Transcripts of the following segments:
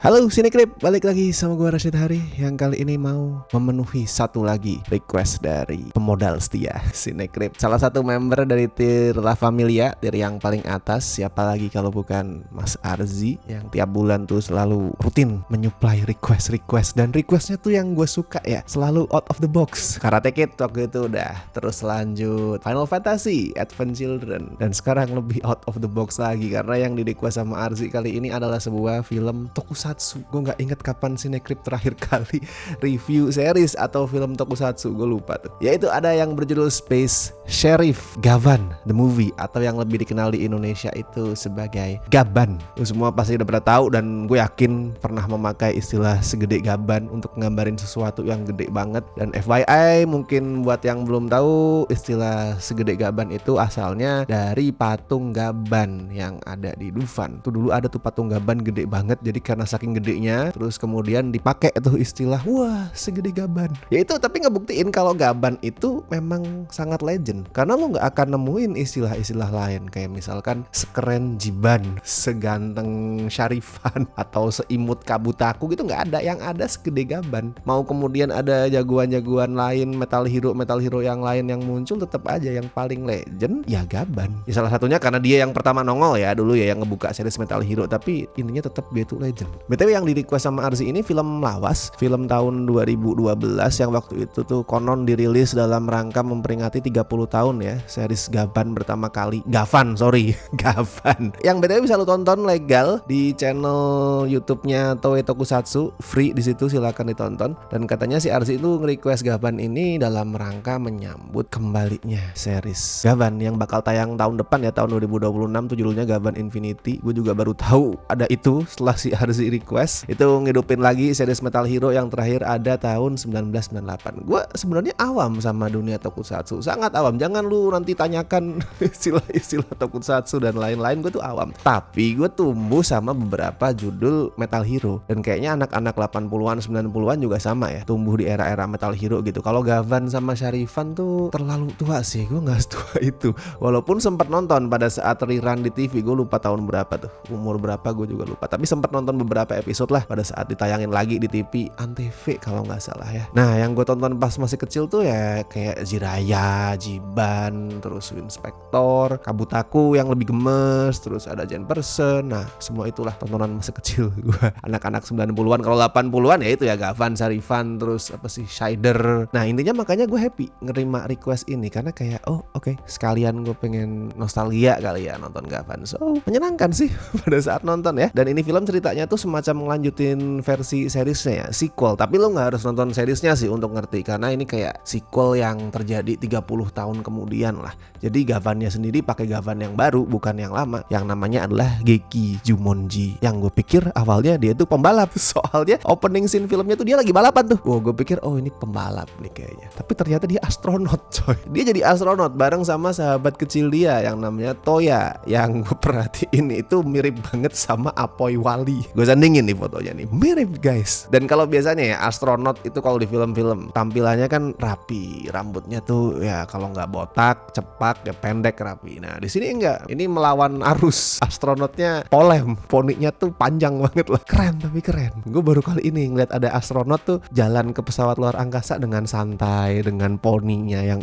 Halo Sinekrip, balik lagi sama gue Rashid Hari yang kali ini mau memenuhi satu lagi request dari pemodal setia Sinekrip. Salah satu member dari tier La Familia, tier yang paling atas. Siapa lagi kalau bukan Mas Arzi yang tiap bulan tuh selalu rutin menyuplai request. Dan requestnya tuh yang gue suka ya, selalu out of the box. Karate Kid waktu itu udah, terus lanjut Final Fantasy, Advent Children. Dan sekarang lebih out of the box lagi karena yang di request sama Arzi kali ini adalah sebuah film tokusatsu. Gue nggak inget kapan Sinekrip terakhir kali review series atau film tokusatsu, gue lupa tuh. Yaitu ada yang berjudul Space Sheriff Gavan the Movie, atau yang lebih dikenal di Indonesia itu sebagai Gaban. Lu semua pasti udah pernah tahu dan gue yakin pernah memakai istilah segede gaban untuk ngambarin sesuatu yang gede banget. Dan FYI, mungkin buat yang belum tahu, istilah segede gaban itu asalnya dari patung gaban yang ada di Dufan. Tuh dulu ada tuh patung gaban gede banget, jadi karena saking gedenya terus kemudian dipakai tuh istilah wah segede gaban. Ya itu tapi ngebuktiin kalau gaban itu memang sangat legend, karena lo nggak akan nemuin istilah-istilah lain kayak misalkan sekeren Jiban, seganteng Syarifan, atau seimut Kabutaku gitu, nggak ada. Yang ada segede gaban. Mau kemudian ada jagoan-jagoan lain, metal hero yang lain yang muncul, tetap aja yang paling legend ya gaban. Ya salah satunya karena dia yang pertama nongol ya dulu ya, yang ngebuka series Metal Hero, tapi intinya tetap dia itu legend. BTW yang di request sama Arzi ini film lawas, film tahun 2012 yang waktu itu tuh konon dirilis dalam rangka memperingati 30 tahun ya series Gavan pertama kali. Gavan. Yang BTW bisa lu tonton legal di channel YouTube-nya Toei Tokusatsu, free di situ, silakan ditonton. Dan katanya si Arzi itu nge-request Gavan ini dalam rangka menyambut kembalinya series Gavan yang bakal tayang tahun depan ya, tahun 2026 tuh, judulnya Gavan Infinity. Gue juga baru tahu ada itu setelah si Arzi request. Itu ngidupin lagi series Metal Hero yang terakhir ada tahun 1998. Gue sebenarnya awam sama dunia tokusatsu, sangat awam. Jangan lu nanti tanyakan istilah-istilah tokusatsu dan lain-lain, gue tuh awam. Tapi gue tumbuh sama beberapa judul Metal Hero, dan kayaknya anak-anak 80-an 90-an juga sama ya, tumbuh di era-era Metal Hero gitu. Kalau Gavan sama Syarifan tuh terlalu tua sih, gue gak setua itu. Walaupun sempat nonton pada saat rerun di TV, gue lupa tahun berapa tuh, umur berapa gue juga lupa, tapi sempat nonton beberapa episode lah pada saat ditayangin lagi di TV Antv kalau nggak salah ya. Nah yang gue tonton pas masih kecil tuh ya kayak Jiraiya, Jiban, terus Inspektor, Kabutaku yang lebih gemes, terus ada Gen Person. Nah semua itulah tontonan masa kecil gue. Anak-anak 90-an, kalau 80-an ya itu ya Gavan, Syarifan, terus apa sih, Shider. Nah intinya makanya gue happy ngerima request ini karena kayak oke, sekalian gue pengen nostalgia kali ya nonton Gavan. So menyenangkan sih pada saat nonton ya. Dan ini film ceritanya tuh semacam ngelanjutin versi seriesnya ya, sequel. Tapi lo gak harus nonton seriesnya sih untuk ngerti, karena ini kayak sequel yang terjadi 30 tahun kemudian lah. Jadi Gavannya sendiri pakai Gavan yang baru, bukan yang lama, yang namanya adalah Geki Jumonji. Yang gue pikir awalnya dia tuh pembalap. Soalnya opening scene filmnya tuh dia lagi balapan tuh. Gue pikir ini pembalap nih kayaknya, tapi ternyata dia astronot coy. Dia jadi astronot bareng sama sahabat kecil dia yang namanya Toya. Yang gue perhatiin itu mirip banget sama Apoy Wali. Gue sandingin nih fotonya nih, mirip guys. Dan kalau biasanya ya astronot itu kalau di film-film tampilannya kan rapi, rambutnya tuh ya kalau nggak botak, cepak, ya pendek, rapi. Nah di sini enggak, ini melawan arus. Astronotnya polem, poninya tuh panjang banget lah, keren tapi keren. Gue baru kali ini ngeliat ada astronot tuh jalan ke pesawat luar angkasa dengan santai, dengan poninya yang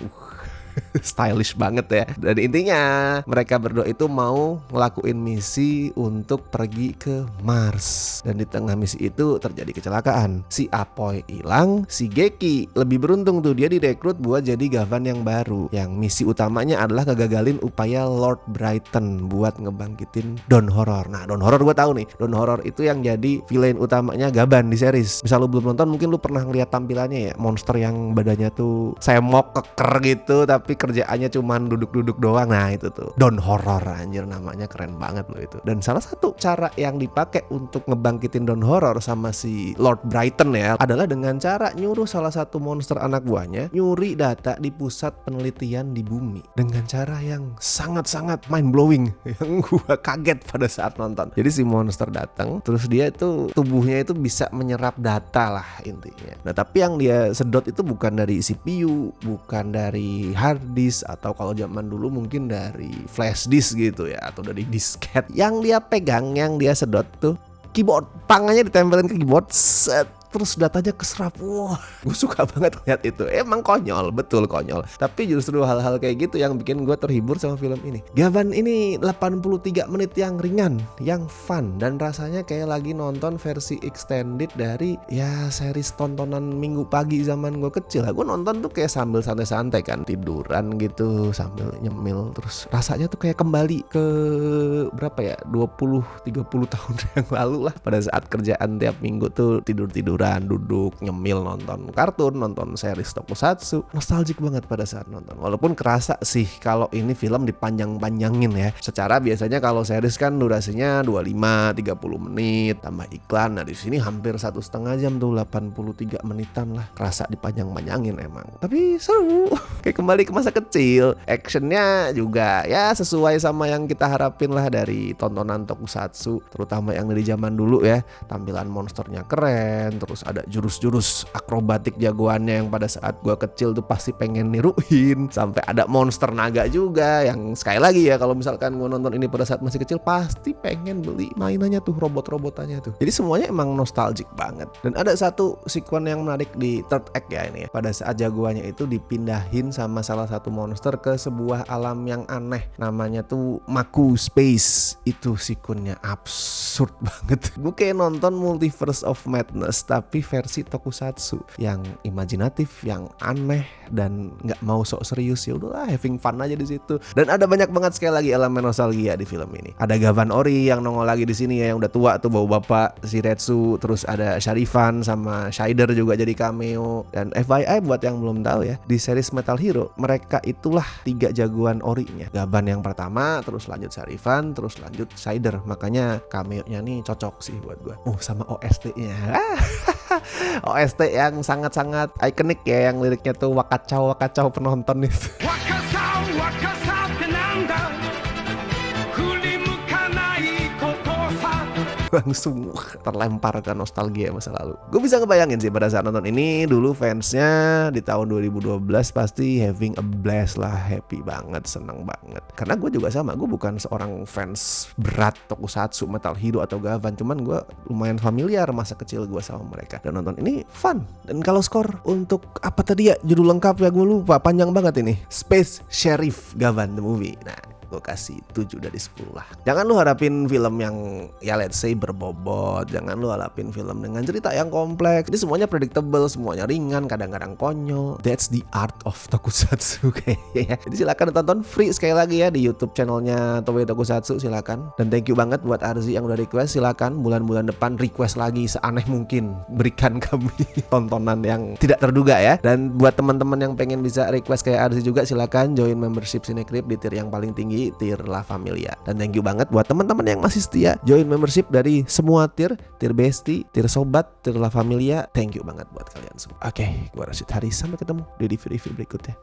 stylish banget ya. Dan intinya mereka berdua itu mau ngelakuin misi untuk pergi ke Mars. Dan di tengah misi itu terjadi kecelakaan. Si Apoy hilang, si Geki lebih beruntung tuh, dia direkrut buat jadi Gavan yang baru. Yang misi utamanya adalah ngegagalin upaya Lord Brighton buat ngebangkitin Don Horror. Nah Don Horror gue tahu nih, Don Horror itu yang jadi villain utamanya Gavan di series. Misal lu belum nonton, mungkin lu pernah ngeliat tampilannya ya, monster yang badannya tuh semok, keker gitu, tapi kerjaannya cuman duduk-duduk doang. Nah itu tuh Don Horror, anjir namanya keren banget loh itu. Dan salah satu cara yang dipakai untuk ngebangkitin Don Horror sama si Lord Brighton ya adalah dengan cara nyuruh salah satu monster anak buahnya nyuri data di pusat penelitian di bumi dengan cara yang sangat-sangat mind blowing yang gua kaget pada saat nonton. Jadi si monster datang, terus dia itu tubuhnya itu bisa menyerap data lah intinya. Nah tapi yang dia sedot itu bukan dari CPU, bukan dari hard disk, atau kalau zaman dulu mungkin dari flash disk gitu ya, atau dari disket. Yang dia pegang, yang dia sedot tuh keyboard, tangannya ditempelin ke keyboard, set, terus datanya keserap. Wah, gue suka banget lihat itu. Emang konyol, betul konyol. Tapi justru hal-hal kayak gitu yang bikin gue terhibur sama film ini. Gavan ini 83 menit yang ringan, yang fun, dan rasanya kayak lagi nonton versi extended dari ya series tontonan minggu pagi zaman gue kecil. Gue nonton tuh kayak sambil santai-santai kan, tiduran gitu sambil nyemil. Terus rasanya tuh kayak kembali ke berapa ya, 20-30 tahun yang lalu lah. Pada saat kerjaan tiap minggu tuh tidur-tidur, duduk nyemil nonton kartun, nonton series tokusatsu. Nostalgic banget pada saat nonton. Walaupun kerasa sih kalau ini film dipanjang-panjangin ya. Secara biasanya kalau series kan durasinya 25-30 menit tambah iklan. Nah di sini hampir 1,5 jam tuh, 83 menitan lah. Kerasa dipanjang-panjangin emang. Tapi seru. Kayak kembali ke masa kecil. Actionnya juga ya sesuai sama yang kita harapin lah dari tontonan tokusatsu, terutama yang dari zaman dulu ya. Tampilan monsternya keren, terus ada jurus-jurus akrobatik jagoannya yang pada saat gua kecil tuh pasti pengen niruin. Sampai ada monster naga juga yang sekali lagi ya, kalau misalkan gua nonton ini pada saat masih kecil pasti pengen beli mainannya tuh, robot-robotannya tuh. Jadi semuanya emang nostalgic banget. Dan ada satu sekuen yang menarik di third act ya ini ya. Pada saat jagoannya itu dipindahin sama salah satu monster ke sebuah alam yang aneh, namanya tuh Maku Space. Itu sekuennya absurd banget. Gue kayak nonton Multiverse of Madness tapi versi tokusatsu yang imajinatif, yang aneh dan nggak mau sok serius. Ya udahlah, having fun aja di situ. Dan ada banyak banget sekali lagi elemen nostalgia di film ini. Ada Gavan Ori yang nongol lagi di sini ya, yang udah tua tuh, bawa bapak si Retsu. Terus ada Sharifan sama Shider juga jadi cameo. Dan FYI buat yang belum tahu ya, di series Metal Hero mereka itulah 3 jagoan Orinya. Gavan yang pertama, terus lanjut Sharifan, terus lanjut Shider. Makanya cameo-nya nih cocok sih buat gue. Sama OST-nya. OST yang sangat-sangat ikonik ya, yang liriknya tuh wakacau penonton itu. Langsung terlempar ke nostalgia masa lalu. Gue bisa ngebayangin sih pada saat nonton ini dulu fansnya di tahun 2012 pasti having a blast lah, happy banget, seneng banget. Karena gue juga sama, gue bukan seorang fans berat tokusatsu, Metal Hero atau Gavan, cuman gue lumayan familiar masa kecil gue sama mereka. Dan nonton ini fun. Dan kalau skor untuk apa tadi ya, judul lengkap ya gue lupa, panjang banget ini. Space Sheriff Gavan the Movie. Nah, gue kasih 7 dari 10 lah. Jangan lu harapin film yang ya let's say berbobot. Jangan lu harapin film dengan cerita yang kompleks. Ini semuanya predictable, semuanya ringan, kadang-kadang konyol. That's the art of tokusatsu kayaknya ya. Jadi silakan tonton free sekali lagi ya di YouTube channelnya Toei Tokusatsu, silakan. Dan thank you banget buat Arzi yang udah request. Silakan bulan-bulan depan request lagi seaneh mungkin. Berikan kami tontonan yang tidak terduga ya. Dan buat teman-teman yang pengen bisa request kayak Arzi juga, silakan join membership Cinecrip di tier yang paling tinggi, tier La Familia. Dan thank you banget buat teman-teman yang masih setia join membership dari semua tier Besti, tier Sobat, tier La Familia. Thank you banget buat kalian semua. Oke, gua Rashid Haris, sampai ketemu di review berikutnya.